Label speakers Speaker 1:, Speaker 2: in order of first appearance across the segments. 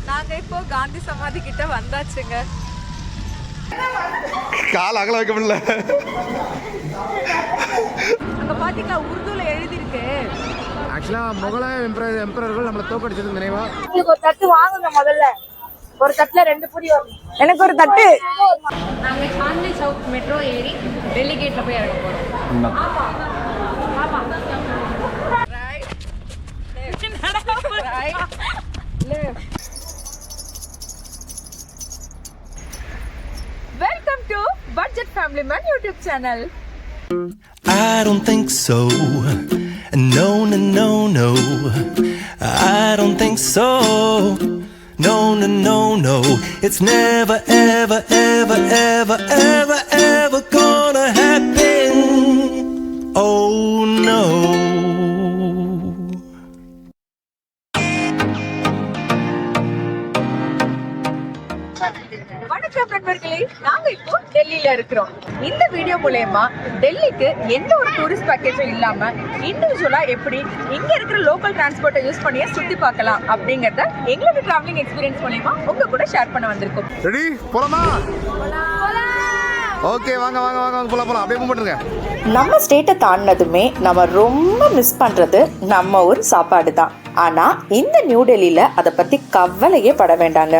Speaker 1: நாங்க இப்போ காந்தி சமாதி கிட்ட வந்தாச்சுங்க.
Speaker 2: கால் அகல வைக்க முடியல.
Speaker 1: அங்க பாத்தீங்களா உருதுல எழுதி இருக்கு.
Speaker 3: ஆக்சுவலா முகலாய எம்பரர்கள் நம்மள தோக்கடிச்சதுக்கு நினைவா.
Speaker 4: உங்களுக்கு ஒரு தட்டு வாங்குங்க முதல்ல. ஒரு தட்டுல 2 புடி வரும். எனக்கு ஒரு தட்டு.
Speaker 1: நாங்க சாந்தி சவுக் மெட்ரோ ஏறி டெல்லி கேட்ல போய் இறங்க போறோம். ஆமா ஆமா right left. Welcome to Budget Family Man YouTube channel.
Speaker 5: I don't think so. No, no, no, no. I don't think so. No, no, no, no. It's never, ever, ever, ever, ever, ever gonna happen. Oh no.
Speaker 1: வணக்கம் நண்பர்களே, நாங்க இப்போ டெல்லியில இருக்கிறோம். இந்த video மூலமா டெல்லிக்கு எந்த ஒரு டூரிஸ்ட் பேக்கேஜும் இல்லாம இண்டிவிஜுவலா எப்படி இங்க இருக்கிற லோக்கல் டிரான்ஸ்போர்ட்டை யூஸ் பண்ணியே சுத்தி பார்க்கலாம் அப்படிங்கறத எங்களோட டிராவலிங் எக்ஸ்பீரியன்ஸ் மூலமா உங்க கூட ஷேர் பண்ண வந்திருக்கோம்.
Speaker 2: ரெடி போலாமா? ஓகே வாங்க வாங்க வாங்க போலாம் போலாம். அப்படியே கும்பிட்டுருங்க.
Speaker 4: நம்ம ஸ்டேட்டை தாண்டினதுமே நம்ம ரொம்ப மிஸ் பண்றது நம்ம ஊர் சாப்பாடு தான். ஆனா இந்த நியூ டெல்லியில அதை பத்தி கவலையே பட வேண்டாங்க.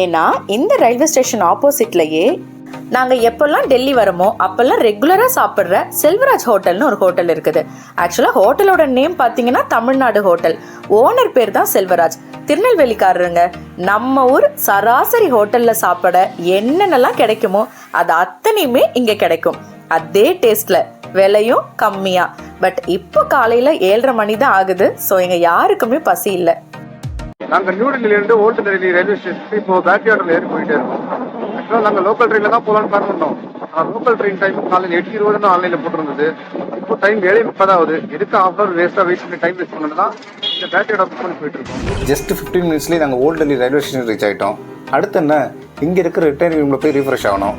Speaker 4: ஏன்னா இந்த ரயில்வே ஸ்டேஷன் ஆப்போசிட்லயே நாங்க எப்பெல்லாம் டெல்லி வரமோ அப்பெல்லாம் ரெகுலரா சாப்பிடுற செல்வராஜ் ஹோட்டல்னு ஒரு ஹோட்டல் இருக்குது. ஆக்சுவலா ஹோட்டலோட நேம் பாத்தீங்கன்னா தமிழ்நாடு ஹோட்டல். ஓனர் பேர் தான் செல்வராஜ். திருநெல்வேலிக்காரருங்க. நம்ம ஊர் சராசரி ஹோட்டல்ல சாப்பிட என்னென்னலாம் கிடைக்குமோ அது அத்தனையுமே இங்க கிடைக்கும். அதே டேஸ்ட்ல, விலையும் கம்மியா. பட் இப்போ காலையில 7:30 மணி தான் ஆகுது. ஸோ எங்க யாருக்குமே பசி இல்லை.
Speaker 2: நாங்கள் நியூ டெல்லியிலேருந்து ஓல்டு டெல்லி ரயில்வே ஸ்டேஷனுக்கு இப்போ பேக்யார்டில் ஏறி போயிட்டே இருக்கோம். ஆக்சுவலாக நாங்கள் லோக்கல் ட்ரெயினில் தான் போகலான்னு பிளான் பண்ணோம். ஆனால் லோக்கல் ட்ரெயின் டைம் காலையில் 8:20 ஆன்லைனில் போட்டிருந்தது. இப்போ டைம் 7:30 ஆகுது. எதுக்கு ஹாஃப் ஹவர் வேஸ்ட்டாக வெயிட் பண்ணி டைம் வேஸ்ட் பண்ணணும்னா இந்த பேக்யார்டை புக் பண்ணி போயிட்டு இருக்கோம்.
Speaker 6: ஜஸ்ட் 15 மினிட்ஸ்லேயே நாங்கள் old Delhi railway station reach ஆகிட்டோம். அடுத்து என்ன, இங்கே இருக்கிற ரிட்டர்னிங் ரூமில் போய் ரீஃப்ரெஷ் ஆகணும்.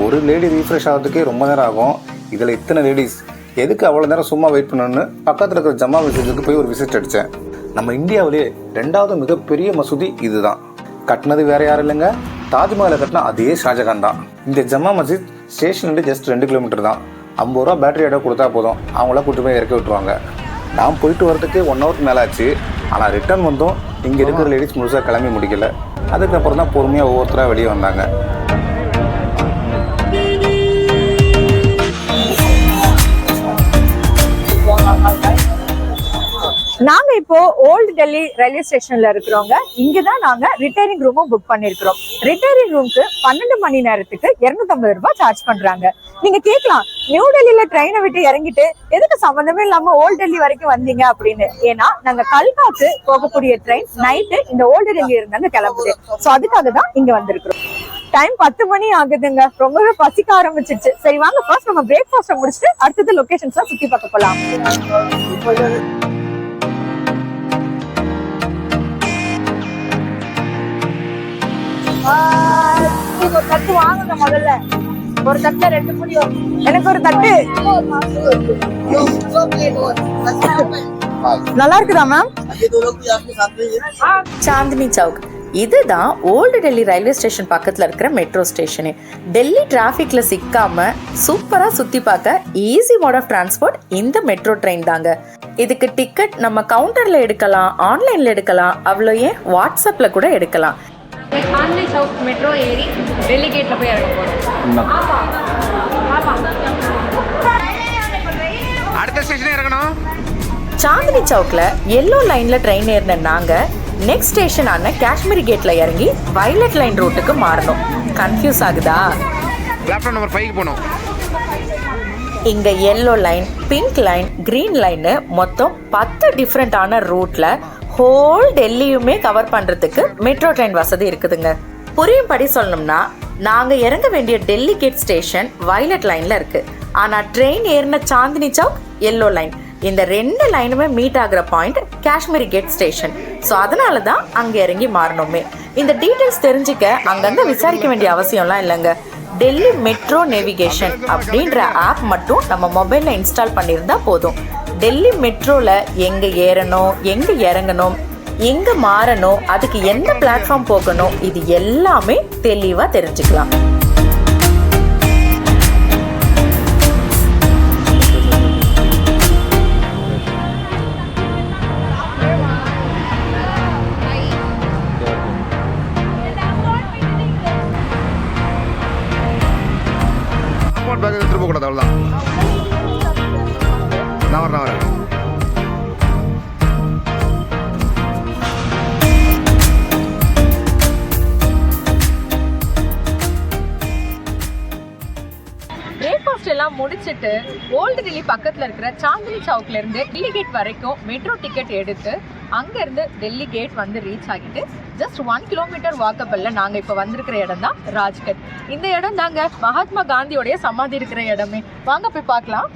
Speaker 6: ஒரு லேடி ரீஃப்ரெஷ் ஆகிறதுக்கே ரொம்ப நேரம் ஆகும். இதில் இத்தனை லேடிஸ் எதுக்கு அவ்வளோ நேரம் சும்மா வெயிட் பண்ணணும்னு பக்கத்தில் இருக்கிற ஜமா மஸ்ஜிதுக்கு போய் ஒரு விசிட் அடித்தேன். நம்ம இந்தியாவிலே 2வது மிகப்பெரிய மசூதி இதுதான். கட்டினது வேற யாரும் இல்லைங்க, தாஜ்மஹாலை கட்டினா அதே ஷாஜகான் தான். இந்த ஜமா மஸ்ஜித் ஸ்டேஷன்லேருந்து ஜஸ்ட் 2 கிலோமீட்டர் தான். 50 ரூபா பேட்டரி ஆடோ கொடுத்தா போதும், அவங்கள கூட்டு போய் இறக்கி விட்டுருவாங்க. நான் போயிட்டு வரதுக்கு 1 ஹவருக்கு மேலே ஆச்சு. ஆனால் ரிட்டர்ன் வந்தோம் இங்கே இருக்கிற லேடிஸ் முழுசாக கிளம்பி முடிக்கல. அதுக்கப்புறம் தான் பொறுமையாக ஒவ்வொருத்தராக வெளியே வந்தாங்க.
Speaker 4: நாங்க இப்போ ஓல்டு டெல்லி ரயில்வே ஸ்டேஷன்ல இருக்கிறோங்க. இங்கதான் நாங்க ரிட்டையரிங் ரூமும் புக் பண்ணிருக்கிறோம். ரிட்டையரிங் ரூமுக்கு 12 மணி நேரத்துக்கு 250 ரூபாய் சார்ஜ் பண்றாங்க. நீங்க கேட்கலாம், நியூ டெல்லியில ட்ரெயினை விட்டு இறங்கிட்டு எதுக்கு சம்பந்தமே இல்லாம ஓல்டு டெல்லி வரைக்கும் வந்தீங்க அப்படின்னு. ஏன்னா நாங்க கல்காக்கு போகக்கூடிய ட்ரெயின் நைட்டு இந்த ஓல்டு டெல்லி இருந்தாங்க கிளம்புது. சோ அதுக்காக தான் இங்க வந்திருக்கிறோம். டைம் 10 மணி ஆகுதுங்க. ரொம்பவே பசிக்க ஆரம்பிச்சிருச்சு. சரி வாங்க ஃபர்ஸ்ட் நம்ம பிரேக்ஃபாஸ்ட் முடிச்சுட்டு அடுத்தது லொகேஷன்ஸ் எல்லாம் சுத்தி பார்க்க போலாம். ஒரு தட்டு வாங்குங்க முதல்ல. ஒரு தட்டுல 2 புடி வரும். எனக்கு ஒரு தட்டு. நல்லா இருக்குதா மேம்? சாந்தினி சவுக் இதுதான் ஓல்டு டெல்லி ரயில்வே ஸ்டேஷன் பக்கத்துல இருக்கிற மெட்ரோ ஸ்டேஷனு. டெல்லி டிராஃபிக்ல சிக்காம சூப்பரா சுத்தி பார்க்க ஈஸி மோட் ஆஃப் டிரான்ஸ்போர்ட் இந்த மெட்ரோ ட்ரெயின் தாங்க. இதுக்கு டிக்கெட் நம்ம கவுண்டர்ல எடுக்கலாம், ஆன்லைன்ல எடுக்கலாம், அவ்வளோ ஏன் வாட்ஸ்அப்ல கூட எடுக்கலாம்.
Speaker 1: சாந்தி சவுக் மெட்ரோ ஏறி டெல்லி கேட்ல போய் இறங்க போறோம்.
Speaker 3: அடுத்த ஸ்டேஷன் இறங்கணும்.
Speaker 4: சாந்தினி சவுக்ல எல்லோ லைன்ல ட்ரெயின் ஏறின நாங்க நெக்ஸ்ட் ஸ்டேஷனான காஷ்மீரி கேட்ல இறங்கி வயலட் லைன் ரூட்டுக்கு மாறணும். கன்ஃபியூஸ் ஆகுதா?
Speaker 3: பிளாட்ஃபார்ம் நம்பர் 5 போனோம்.
Speaker 4: இங்க yellow line, pink line, green line மொத்தம் 10 டிஃப்ரெண்டான ரூட்ல ஹோல் டெல்லியுமே கவர் பண்றதுக்கு மெட்ரோ ட்ரெயின் வசதி இருக்குதுங்க. புரியும்படி சொல்லணும்னா நாங்க இறங்க வேண்டிய டெல்லி கேட் ஸ்டேஷன் வயலட் லைன்ல இருக்கு. ஆனா ட்ரெயின் ஏறின சாந்தினி சவுக் எல்லோ லைன். இந்த 2 லைனுமே மீட் ஆகுற point Kashmere Gate station. So அதனால தான் அங்கே இறங்கி மாறணுமே. இந்த டீட்டெயில்ஸ் தெரிஞ்சுக்க அங்கங்க விசாரிக்க வேண்டிய அவசியம்லாம் இல்லைங்க. டெல்லி மெட்ரோ நேவிகேஷன் அப்படின்ற ஆப் மட்டும் நம்ம மொபைலில் இன்ஸ்டால் பண்ணியிருந்தா போதும். டெல்லி மெட்ரோவில் எங்கே ஏறணும், எங்கே இறங்கணும், எங்கே மாறணும், அதுக்கு எந்த பிளாட்ஃபார்ம் போகணும், இது எல்லாமே தெளிவாக தெரிஞ்சுக்கலாம்.
Speaker 3: பேக் எடுத்துட்டு போகக்கூடாது, அவ்வளோதான். நான் வரேன்.
Speaker 1: பிரேக்ஃபாஸ்ட் எல்லாம் முடிச்சுட்டு ஓல்டு டெல்லி பக்கத்தில் இருக்கிற சாந்தினி சவுக்ல இருந்து டெல்லி கேட் வரைக்கும் மெட்ரோ டிக்கெட் எடுத்து அங்கேருந்து டெல்லி கேட் வந்து ரீச் ஆகிட்டு ஜஸ்ட் 1 கிலோமீட்டர் வாக்கபிள்ல நாங்கள் இப்போ வந்திருக்கிற இடம் தான் ராஜ்கட். இந்த இடம் தாங்க மகாத்மா காந்தியோடைய சமாதி இருக்கிற இடமே. வாங்க போய் பார்க்கலாம்.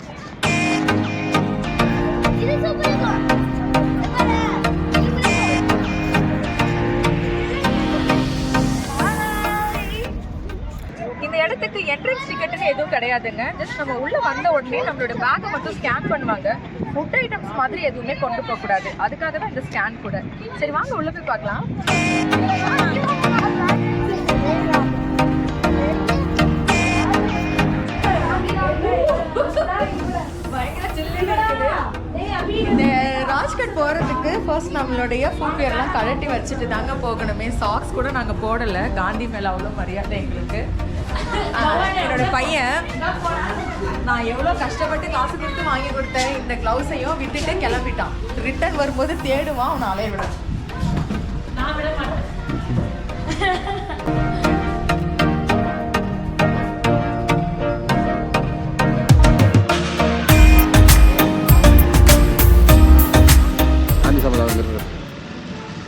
Speaker 1: இந்த இடத்துக்கு என்ட்ரன்ஸ் டிக்கெட்னு எதுவும் கிடையாதுங்க. ஜஸ்ட் நம்ம உள்ள வந்த உடனே நம்மளோட பேக்கை மட்டும் ஸ்கேன் பண்ணுவாங்க. ஃபுட் ஐட்டம்ஸ் மாதிரி எதுவுமே கொண்டு போக கூடாது, அதுக்காக தான் இந்த ஸ்கேன் கூட. சரி வாங்க உள்ள போய் பார்க்கலாம். இந்த ராஜ்கட் போகிறதுக்கு ஃபர்ஸ்ட் நம்மளுடைய ஃபுட்வேர்லாம் கழட்டி வச்சுட்டு தாங்க போகணுமே. சாக்ஸ் கூட நாங்கள் போடலை, காந்தி மேலே அவ்வளோ மரியாதை எங்களுக்கு. என்னோட பையன் நான் எவ்வளோ கஷ்டப்பட்டு காசு கொடுத்து வாங்கி கொடுத்தேன் இந்த க்ளவுஸையும் விட்டுட்டு கிளம்பிட்டான். ரிட்டர்ன் வரும்போது தேடுவான், அவனை அலைய விட. நான் விட மாட்டேன்.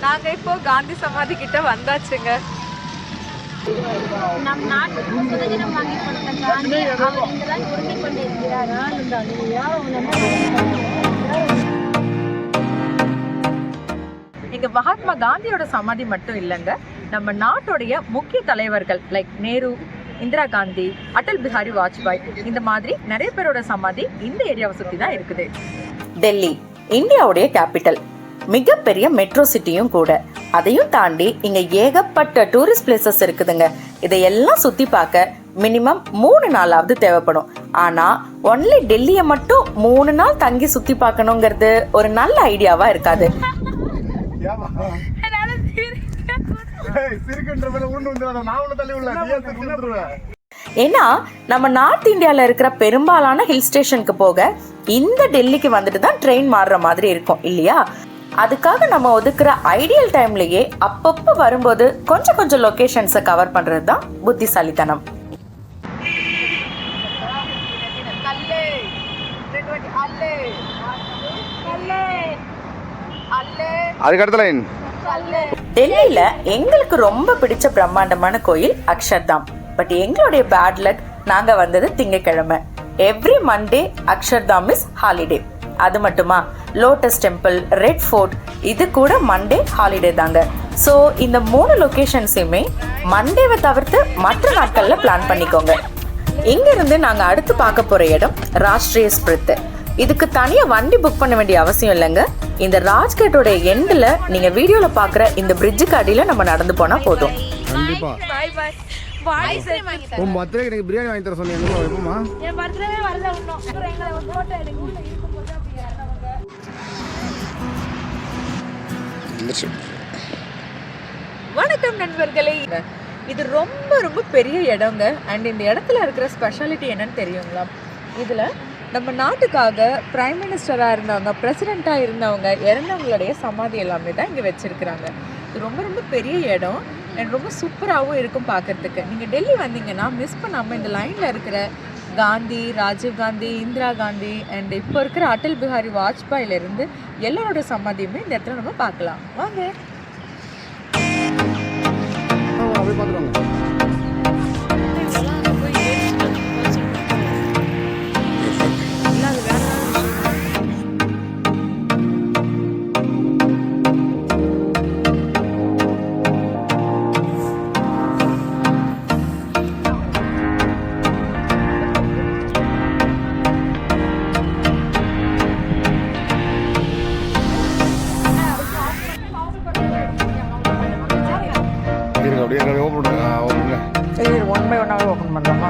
Speaker 1: நாங்கள் இப்போ காந்தி சமாதி கிட்ட வந்தாச்சுங்க.
Speaker 7: நம் நாட்டுக்கு சுதந்திரம் வாங்கி கொடுத்த காந்தி அவர் இங்குதான் உறுதி கொண்டிருக்கிறார்.
Speaker 1: இங்க மகாத்மா காந்தியோட சமாதி மட்டும் இல்லைங்க, நம்ம நாட்டுடைய முக்கிய தலைவர்கள் லைக் நேரு, இந்திரா காந்தி, அடல் பிஹாரி வாஜ்பாய், இந்த மாதிரி நிறைய பேரோட சமாதி இந்த ஏரியாவை சுத்தி தான் இருக்குது.
Speaker 4: டெல்லி இந்தியாவுடைய கேபிட்டல், மிகப்பெரிய மெட்ரோ சிட்டியும் கூட. அதையும் தாண்டி இங்க ஏகப்பட்ட டூரிஸ்ட் பிளேசஸ் இருக்குதுங்க. இதையெல்லாம் சுத்தி பார்க்க மினிமம் 3 நாளாவது தேவைப்படும். ஆனா ஒன்லி டெல்லியை மட்டும் 3 நாள் தங்கி சுத்தி பார்க்கணுங்கிறது ஒரு நல்ல ஐடியாவா இருக்காது. ஏன்னா நம்ம நார்த் இந்தியால இருக்கிற பெரும்பாலான ஹில் ஸ்டேஷனுக்கு போக இந்த டெல்லிக்கு வந்துட்டு தான் ட்ரெயின் மாறுற மாதிரி இருக்கும் இல்லையா? அதுக்காக நம்ம ஒதுக்குற ஐடியல் டைம்லயே அப்பப்போ வரும்போது கொஞ்சம் கொஞ்சம் லொகேஷன்ஸை கவர் பண்றது தான் புத்திசாலித்தனம்.
Speaker 3: அதுக்கடுத்த லைன்.
Speaker 4: டெல்லியில எங்களுக்கு ரொம்ப பிடிச்ச பிரம்மாண்டமான கோயில் அக்ஷர்தாம். பட் எங்களுடைய பேட் லக், நாங்க வந்தது திங்கட்கிழமை. Every Monday Akshardham is holiday. அது மட்டுமா, லோட்டஸ் டெம்பிள், ரெட் ஃபோர்ட், இது கூட மண்டே ஹாலிடே தாங்க. ஸோ இந்த 3 லொகேஷன்ஸையுமே மண்டேவை தவிர்த்து மற்ற நாட்கள்ல பிளான் பண்ணிக்கோங்க. இங்கிருந்து நாங்க அடுத்து பார்க்க போற இடம் ராஷ்ட்ரிய ஸ்பிரித். இதுக்கு தனியா வண்டி புக் பண்ண வேண்டிய அவசியம் இல்லைங்க. இந்த ராஜ்கட்டோட எண்ட்ல நீங்க வீடியோல பாக்குற இந்த பிரிட்ஜுக்கு அடியில நம்ம நடந்து போனா போதும்.
Speaker 3: கண்டிப்பா. உன் பர்த்டேக்கு எனக்கு பிரியாணி வாங்கி தர சொன்னீங்க, எப்பமா?
Speaker 7: என் பர்த்டேவே வரல இன்னும். எங்களை ஒரு போட்டோ எடுங்க.
Speaker 1: வணக்கம் நண்பர்களே. இது ரொம்ப ரொம்ப பெரிய இடங்க. அண்ட் இந்த இடத்துல இருக்கிற ஸ்பெஷாலிட்டி என்னன்னு தெரியுங்களா? இதில் நம்ம நாட்டுக்காக பிரைம் மினிஸ்டராக இருந்தவங்க, பிரசிடெண்ட்டாக இருந்தவங்க, இறந்தவங்களுடைய சமாதி எல்லாமே தான் இங்கே வச்சுருக்குறாங்க. இது ரொம்ப ரொம்ப பெரிய இடம் அண்ட் ரொம்ப சூப்பராகவும் இருக்கும் பார்க்குறதுக்கு. நீங்கள் டெல்லி வந்தீங்கன்னா மிஸ் பண்ணாமல் இந்த லைனில் இருக்கிற காந்தி, ராஜீவ் காந்தி, இந்திரா காந்தி அண்ட் இப்போ இருக்கிற அடல் பிஹாரி வாஜ்பாயிலிருந்து எல்லாரோட சமாதியுமே இந்த இடத்துல நம்ம பார்க்கலாம். வாங்க
Speaker 3: அப்படியே பார்த்துருவாங்க.
Speaker 2: அப்படியே ஓப்பன் பண்ணுங்க.
Speaker 1: சரி ஒன் பை ஒன்னாவே ஓப்பன் பண்ணலாமா?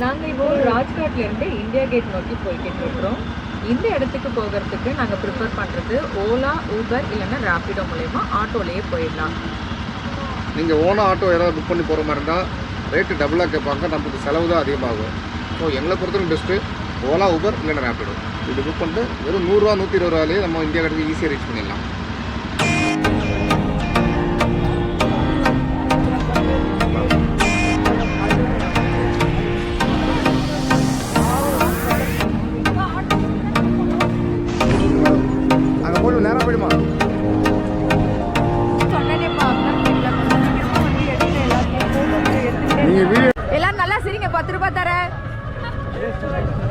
Speaker 1: நாங்கள் இப்போ ராஜ்காட்லேருந்து இந்தியா கேட் நோக்கி போய்கிட்டு இருக்கிறோம். இந்த இடத்துக்கு போகிறதுக்கு நாங்கள் ப்ரிஃபர் பண்ணுறது ஓலா, ஊபர் இல்லைன்னா ரேப்பிடோ மூலயமா ஆட்டோலேயே போயிடலாம்.
Speaker 2: நீங்கள் ஓனாக ஆட்டோ ஏதாவது புக் பண்ணி போகிற மாதிரி இருந்தால் ரேட்டு டபுளாக கேட்பாங்க, நமக்கு செலவு தான் அதிகமாகும். ஸோ எங்களை பொறுத்தவரைக்கும் பெஸ்ட்டு ஓலா, ஊபர் இல்லைன்னா ரேப்பிடோ. இது புக் பண்ணிட்டு வெறும் 100 ரூபா 120 ரூபாயிலே நம்ம இந்தியா கேட்டுக்கு ஈஸியாக ரீச் பண்ணிடலாம்.
Speaker 3: அங்கே போய்ட்டு நேரம் போயிடுமா? நீங்கள் வீடியோ
Speaker 1: எல்லாரும் நல்லா சிரிங்க, 10 ரூபாய் தரேன்.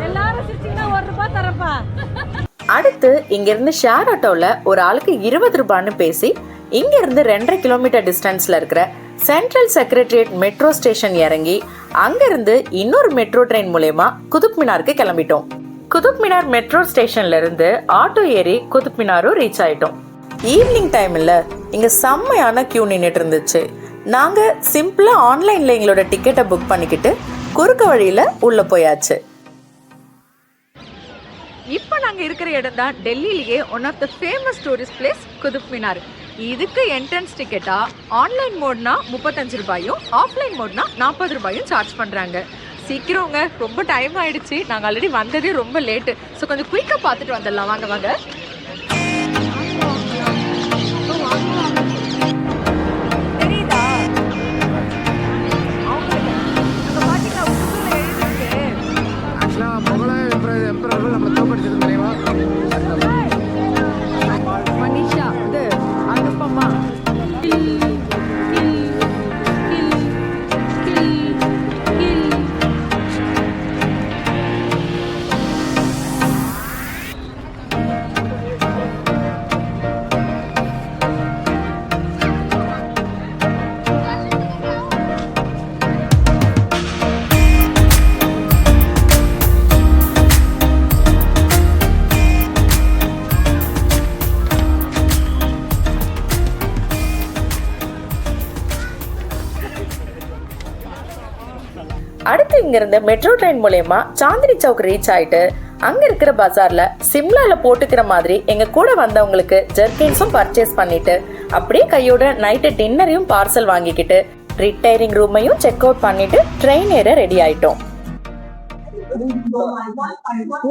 Speaker 1: எல்லாரும் சிரிச்சிங்கன்னா 1 ரூபாய் தரப்பா.
Speaker 4: அடுத்து இங்கிருந்து ஷேர் ஆட்டோவில் ஒரு ஆளுக்கு 20 ரூபான்னு பேசி இங்கிருந்து 2.5 கிலோமீட்டர் டிஸ்டன்ஸில் இருக்கிற சென்ட்ரல் செக்ரட்டரியேட் மெட்ரோ ஸ்டேஷன் இறங்கி அங்கிருந்து இன்னொரு மெட்ரோ ட்ரெயின் மூலயமா குதுப் மினாருக்கு கிளம்பிட்டோம். குதுப் மினார் மெட்ரோ ஸ்டேஷன்ல இருந்து ஆட்டோ ஏறி குதுப் மினாரும் ரீச் ஆயிட்டோம். ஈவினிங் டைம்ல இங்க செம்மையான கியூ நின்றுட்டு இருந்துச்சு. நாங்க சிம்பிளா ஆன்லைன்ல எங்களோட டிக்கெட்டை புக் பண்ணிக்கிட்டு குறுக்க வழியில உள்ள போயாச்சு.
Speaker 1: இப்போ நாங்கள் இருக்கிற இடம் தான் டெல்லியிலேயே one of the famous tourist place Qutub Minar. இதுக்கு என்ட்ரன்ஸ் டிக்கெட்டா ஆன்லைன் மோட்னா 35 ரூபாயும், ஆஃப்லைன் மோட்னா 40 ரூபாயும் சார்ஜ் பண்ணுறாங்க. சீக்கிரங்க, ரொம்ப டைம் ஆயிடுச்சு. நாங்கள் ஆல்ரெடி வந்ததே ரொம்ப லேட்டு. ஸோ கொஞ்சம் குயிக்காக பார்த்துட்டு வந்துடலாம். வாங்க வாங்க. தெரியுதா?
Speaker 3: ஆக்சுவலாக முகலாய எம்பரர்கள் நம்மளை தோக்கடிச்சது தெரியுமா?
Speaker 1: மனிஷா இது அனுப்பமா
Speaker 4: அடுத்து இங்கிருந்து மெட்ரோ ட்ரெயின் மூலயமா சாந்தினி சவுக் ரீச் ஆயிட்டு அங்க இருக்கிற பஜார்ல சிம்லால போட்டுக்கிற மாதிரி எங்க கூட வந்தவங்களுக்கு ஜெர்கின்ஸும் பர்ச்சேஸ் பண்ணிட்டு அப்படியே கையோட நைட்டு டின்னரையும் பார்சல் வாங்கிக்கிட்டு ரிட்டையரிங் ரூமையும் செக் அவுட் பண்ணிட்டு ட்ரெயின் ஏற ரெடி ஆயிட்டோம்.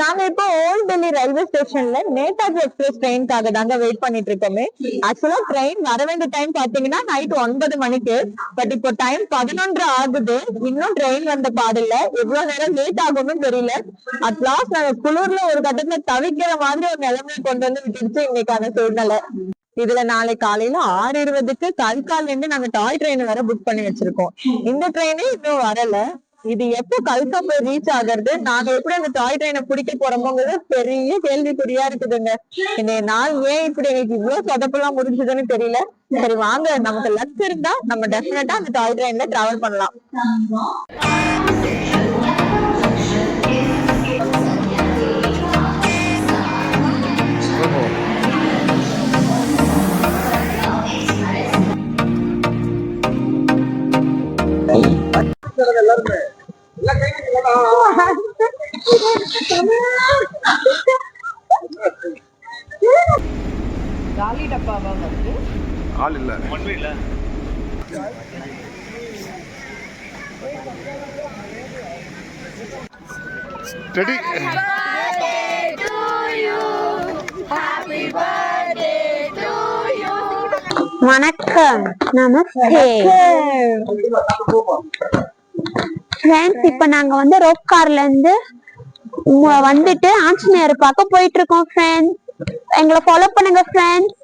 Speaker 1: நாங்க இப்போ ஓல்ட் டெல்லி ரயில்வே ஸ்டேஷன்ல நேதாஜி எக்ஸ்பிரஸ் ட்ரெயின்காக தாங்க வெயிட் பண்ணிட்டு இருக்கோமே. ஆக்சுவலா ட்ரெயின் வர வேண்டிய டைம் பாத்தீங்கன்னா நைட் 9 மணிக்கு. பட் இப்போ டைம் 11 ஆகுது. இன்னும் ட்ரெயின் வந்த பாடல. எவ்வளவு நேரம் லேட் ஆகும்னு தெரியல. அட்லாஸ்ட் நாங்க குளூர்ல ஒரு கட்டத்துல தவிக்கிற மாதிரி ஒரு நிலைமையை கொண்டு வந்து விட்டுருச்சு இன்னைக்கான சூழ்நிலை. இதுல நாளை காலையில 6:20க்கு கல்கால்ல இருந்து நாங்க டாய் ட்ரெயின் வேற புக் பண்ணி வச்சிருக்கோம். இந்த ட்ரெயினே இன்னும் வரல. இது எப்போ கல்கா போய் ரீச் ஆகுறது, நாங்க எப்படி அந்த டாய் ட்ரெயினை பிடிக்க போறோமோங்கிறது பெரிய கேள்விக்குறியா இருக்குதுங்க. இந்த நாள் ஏன் இப்படி எங்களுக்கு இவ்வளவு சொதப்பெல்லாம் முடிஞ்சதுன்னு தெரியல. சரி வாங்க, நமக்கு லக் இருந்தா நம்ம டெஃபினட்டா அந்த டாய் ட்ரெயின்ல டிராவல் பண்ணலாம். காலி டப்பாவா வந்து
Speaker 2: ஆள் இல்லை. ரெடி.
Speaker 7: வணக்கம், நமஸ்தே ஃப்ரெண்ட்ஸ். இப்ப நாங்க வந்து ரோப் கார்ல இருந்து வந்துட்டு ஆஞ்சநேயர் பார்க்க போயிட்டு இருக்கோம் ஃப்ரெண்ட்ஸ். எங்களை ஃபாலோ பண்ணுங்க ஃப்ரெண்ட்ஸ்.